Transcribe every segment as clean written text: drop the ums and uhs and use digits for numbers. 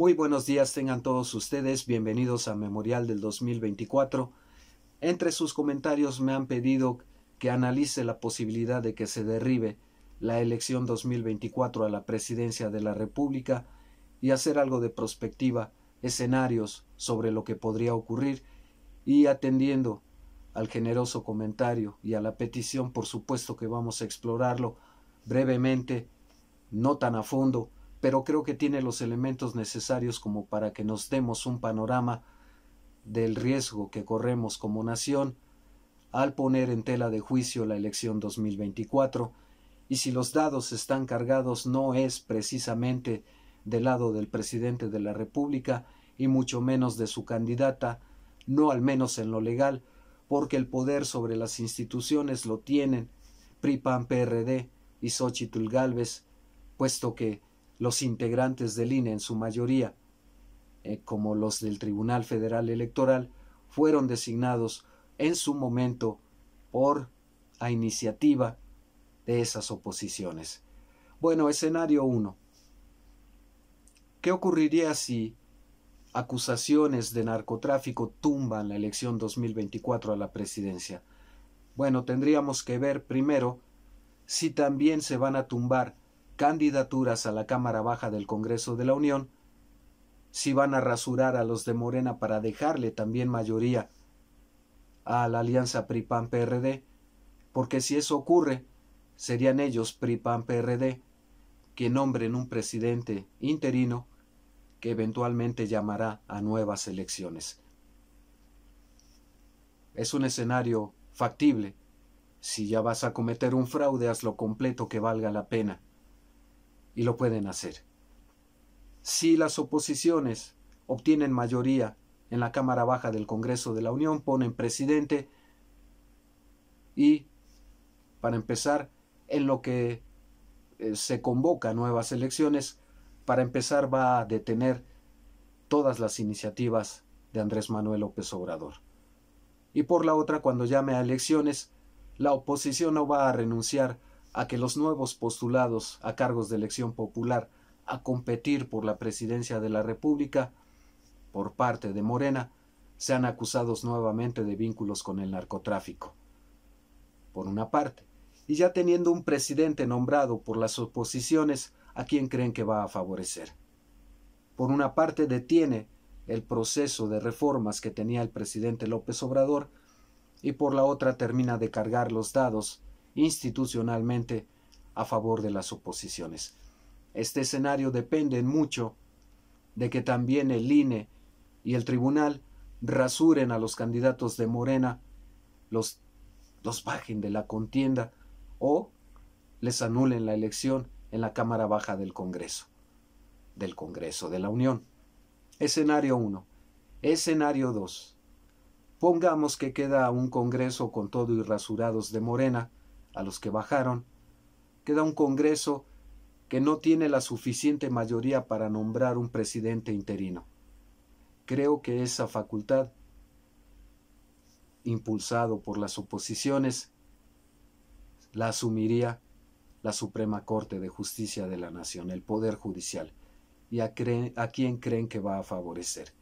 Muy buenos días tengan todos ustedes, bienvenidos a Memorial del 2024. Entre sus comentarios me han pedido que analice la posibilidad de que se derribe la elección 2024 a la presidencia de la República y hacer algo de prospectiva, escenarios sobre lo que podría ocurrir y atendiendo al generoso comentario y a la petición, por supuesto que vamos a explorarlo brevemente, no tan a fondo, pero creo que tiene los elementos necesarios como para que nos demos un panorama del riesgo que corremos como nación al poner en tela de juicio la elección 2024, y si los dados están cargados no es precisamente del lado del presidente de la República y mucho menos de su candidata, no al menos en lo legal, porque el poder sobre las instituciones lo tienen PRI, PAN, PRD y Xóchitl Gálvez, puesto que los integrantes del INE en su mayoría, como los del Tribunal Federal Electoral, fueron designados en su momento a iniciativa de esas oposiciones. Bueno, escenario 1. ¿Qué ocurriría si acusaciones de narcotráfico tumban la elección 2024 a la presidencia? Bueno, tendríamos que ver primero si también se van a tumbar candidaturas a la Cámara Baja del Congreso de la Unión, si van a rasurar a los de Morena para dejarle también mayoría a la alianza PRI-PAN-PRD, porque si eso ocurre, serían ellos PRI-PAN-PRD que nombren un presidente interino que eventualmente llamará a nuevas elecciones. Es un escenario factible. Si ya vas a cometer un fraude, hazlo completo que valga la pena. Y lo pueden hacer. Si las oposiciones obtienen mayoría en la Cámara Baja del Congreso de la Unión, ponen presidente y, para empezar, en lo que se convoca nuevas elecciones, para empezar va a detener todas las iniciativas de Andrés Manuel López Obrador. Y por la otra, cuando llame a elecciones, la oposición no va a renunciar a que los nuevos postulados a cargos de elección popular a competir por la presidencia de la República por parte de Morena sean acusados nuevamente de vínculos con el narcotráfico. Por una parte. Y ya teniendo un presidente nombrado por las oposiciones, ¿a quién creen que va a favorecer? Por una parte detiene el proceso de reformas que tenía el presidente López Obrador y por la otra termina de cargar los dados institucionalmente a favor de las oposiciones. Este escenario depende mucho de que también el INE y el tribunal rasuren a los candidatos de Morena, los bajen de la contienda o les anulen la elección en la Cámara Baja del Congreso de la Unión. Escenario 1. Escenario 2. Pongamos que queda un Congreso con todo y rasurados de Morena, a los que bajaron. Queda un Congreso que no tiene la suficiente mayoría para nombrar un presidente interino. Creo que esa facultad, impulsado por las oposiciones, la asumiría la Suprema Corte de Justicia de la Nación, el Poder Judicial. ¿Y a quién creen que va a favorecer?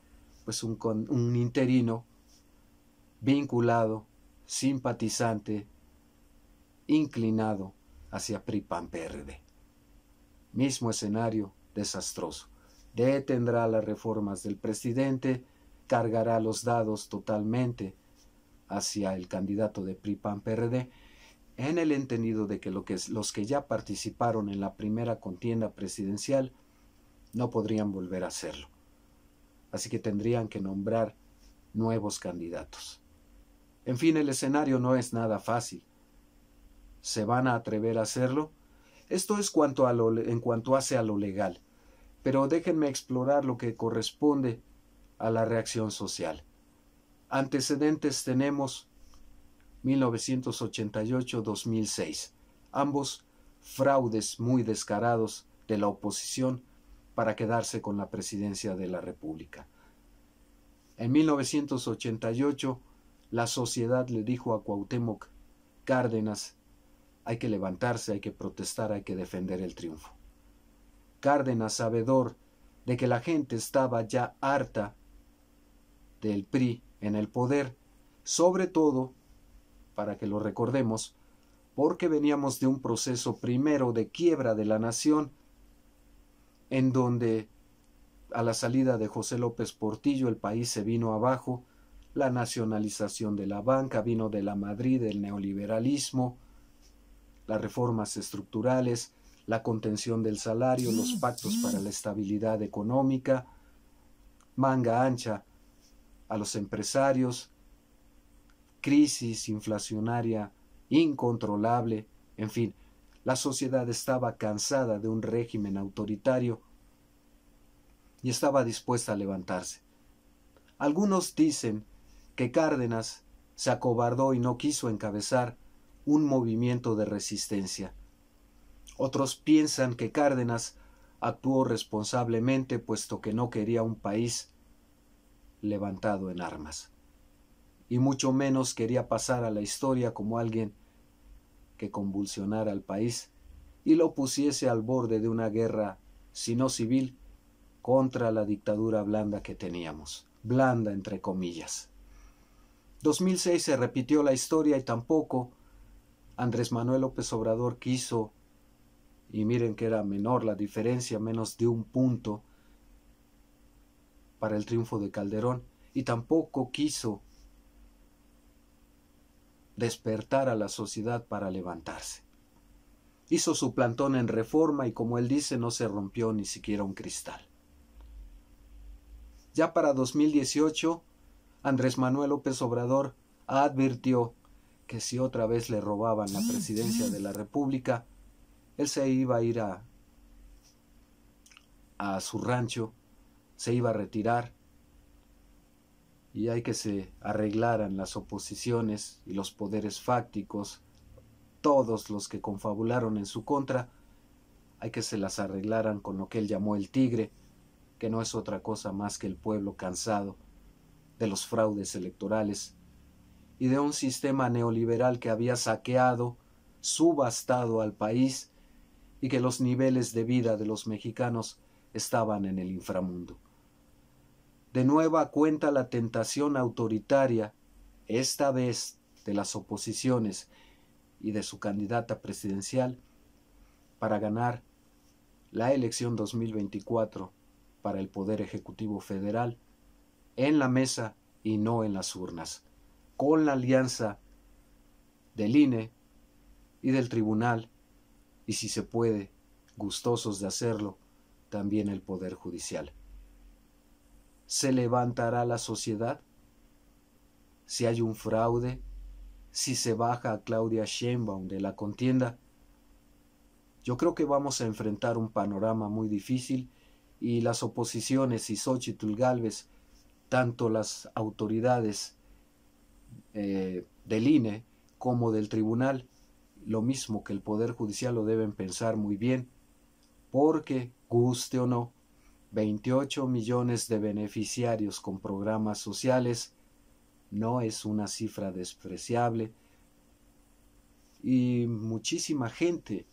Pues un interino vinculado, simpatizante, inclinado hacia PRI-PAN-PRD. Mismo escenario desastroso. Detendrá las reformas del presidente, cargará los dados totalmente hacia el candidato de PRI-PAN-PRD, en el entendido de que los que ya participaron en la primera contienda presidencial no podrían volver a hacerlo. Así que tendrían que nombrar nuevos candidatos. En fin, el escenario no es nada fácil. ¿Se van a atrever a hacerlo? Esto es en cuanto hace a lo legal, pero déjenme explorar lo que corresponde a la reacción social. Antecedentes tenemos 1988-2006, ambos fraudes muy descarados de la oposición para quedarse con la presidencia de la República. En 1988, la sociedad le dijo a Cuauhtémoc Cárdenas: hay que levantarse, hay que protestar, hay que defender el triunfo. Cárdenas, sabedor de que la gente estaba ya harta del PRI en el poder, sobre todo, para que lo recordemos, porque veníamos de un proceso primero de quiebra de la nación, en donde a la salida de José López Portillo el país se vino abajo, la nacionalización de la banca vino de la Madrid del neoliberalismo, las reformas estructurales, la contención del salario, los pactos para la estabilidad económica, manga ancha a los empresarios, crisis inflacionaria incontrolable, en fin, la sociedad estaba cansada de un régimen autoritario y estaba dispuesta a levantarse. Algunos dicen que Cárdenas se acobardó y no quiso encabezar un movimiento de resistencia. Otros piensan que Cárdenas actuó responsablemente puesto que no quería un país levantado en armas, y mucho menos quería pasar a la historia como alguien que convulsionara al país y lo pusiese al borde de una guerra, si no civil, contra la dictadura blanda que teníamos, blanda entre comillas. 2006 se repitió la historia y tampoco Andrés Manuel López Obrador quiso, y miren que era menor la diferencia, menos de un punto para el triunfo de Calderón, y tampoco quiso despertar a la sociedad para levantarse. Hizo su plantón en Reforma y, como él dice, no se rompió ni siquiera un cristal. Ya para 2018, Andrés Manuel López Obrador advirtió que si otra vez le robaban la presidencia de la República, él se iba a ir a su rancho, se iba a retirar, y hay que se arreglaran las oposiciones y los poderes fácticos, todos los que confabularon en su contra, hay que se las arreglaran con lo que él llamó el tigre, que no es otra cosa más que el pueblo cansado de los fraudes electorales y de un sistema neoliberal que había saqueado, subastado al país y que los niveles de vida de los mexicanos estaban en el inframundo. De nueva cuenta la tentación autoritaria, esta vez de las oposiciones y de su candidata presidencial, para ganar la elección 2024 para el Poder Ejecutivo Federal, en la mesa y no en las urnas, con la alianza del INE y del Tribunal, y si se puede, gustosos de hacerlo, también el Poder Judicial. ¿Se levantará la sociedad? Si hay un fraude, si se baja a Claudia Sheinbaum de la contienda, yo creo que vamos a enfrentar un panorama muy difícil y las oposiciones y Xóchitl Gálvez, tanto las autoridades del INE como del Tribunal, lo mismo que el Poder Judicial, lo deben pensar muy bien, porque, guste o no, 28 millones de beneficiarios con programas sociales no es una cifra despreciable, y muchísima gente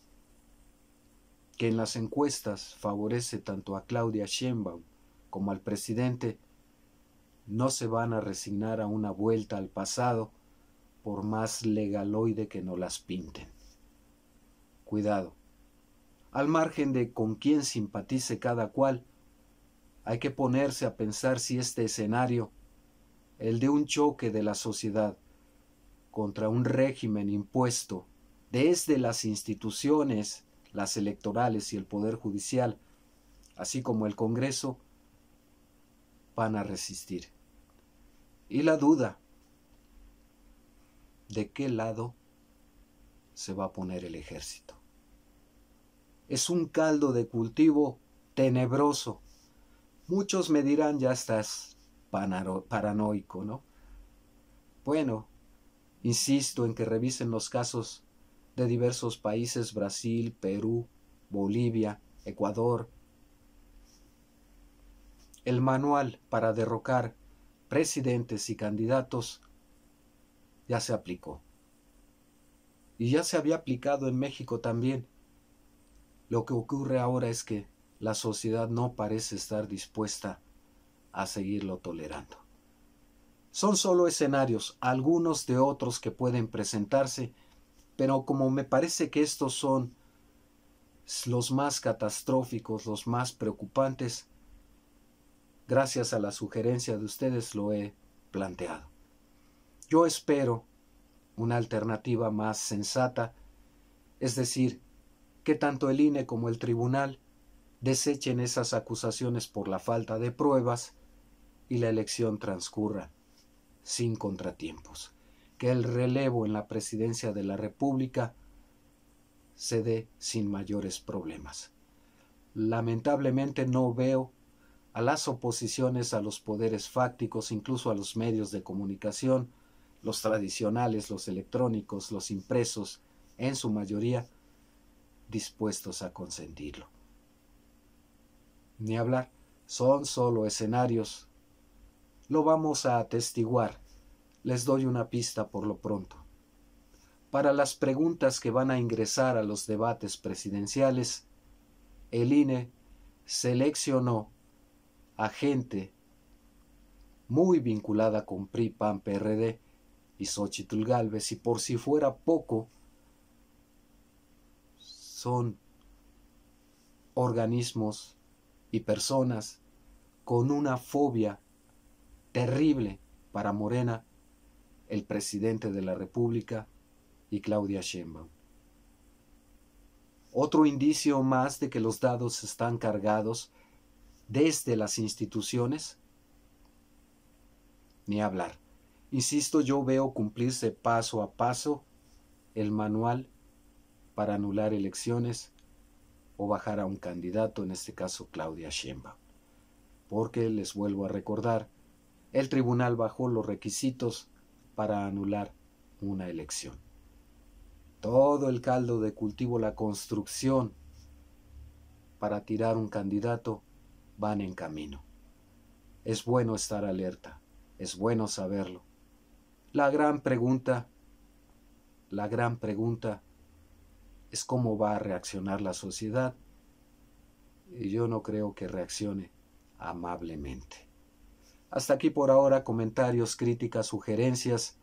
que en las encuestas favorece tanto a Claudia Sheinbaum como al presidente no se van a resignar a una vuelta al pasado por más legaloide que no las pinten. Cuidado. Al margen de con quién simpatice cada cual, hay que ponerse a pensar si este escenario, el de un choque de la sociedad contra un régimen impuesto desde las instituciones, las electorales y el Poder Judicial, así como el Congreso, van a resistir. Y la duda, ¿de qué lado se va a poner el ejército? Es un caldo de cultivo tenebroso. Muchos me dirán, ya estás paranoico, ¿no? Bueno, insisto en que revisen los casos de diversos países, Brasil, Perú, Bolivia, Ecuador. El manual para derrocar presidentes y candidatos ya se aplicó. Y ya se había aplicado en México también. Lo que ocurre ahora es que la sociedad no parece estar dispuesta a seguirlo tolerando. Son solo escenarios, algunos de otros que pueden presentarse, pero como me parece que estos son los más catastróficos, los más preocupantes, gracias a la sugerencia de ustedes lo he planteado. Yo espero una alternativa más sensata, es decir, que tanto el INE como el tribunal desechen esas acusaciones por la falta de pruebas y la elección transcurra sin contratiempos, que el relevo en la presidencia de la República se dé sin mayores problemas. Lamentablemente no veo a las oposiciones a los poderes fácticos, incluso a los medios de comunicación, los tradicionales, los electrónicos, los impresos, en su mayoría, dispuestos a consentirlo. Ni hablar, son solo escenarios. Lo vamos a atestiguar. Les doy una pista por lo pronto. Para las preguntas que van a ingresar a los debates presidenciales, el INE seleccionó a gente muy vinculada con PRI, PAN, PRD y Xóchitl Gálvez, y por si fuera poco, son organismos y personas con una fobia terrible para Morena, el presidente de la República y Claudia Sheinbaum. Otro indicio más de que los dados están cargados desde las instituciones. Ni hablar. Insisto, yo veo cumplirse paso a paso el manual para anular elecciones o bajar a un candidato, en este caso Claudia Sheinbaum. Porque, les vuelvo a recordar, el tribunal bajó los requisitos para anular una elección. Todo el caldo de cultivo, la construcción para tirar un candidato van en camino. Es bueno estar alerta, es bueno saberlo. La gran pregunta es cómo va a reaccionar la sociedad, y yo no creo que reaccione amablemente. Hasta aquí por ahora, comentarios, críticas, sugerencias,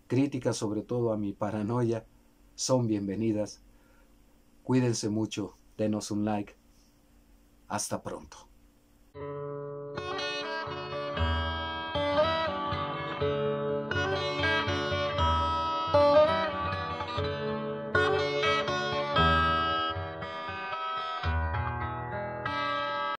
críticas sobre todo a mi paranoia, son bienvenidas. Cuídense mucho, denos un like. Hasta pronto.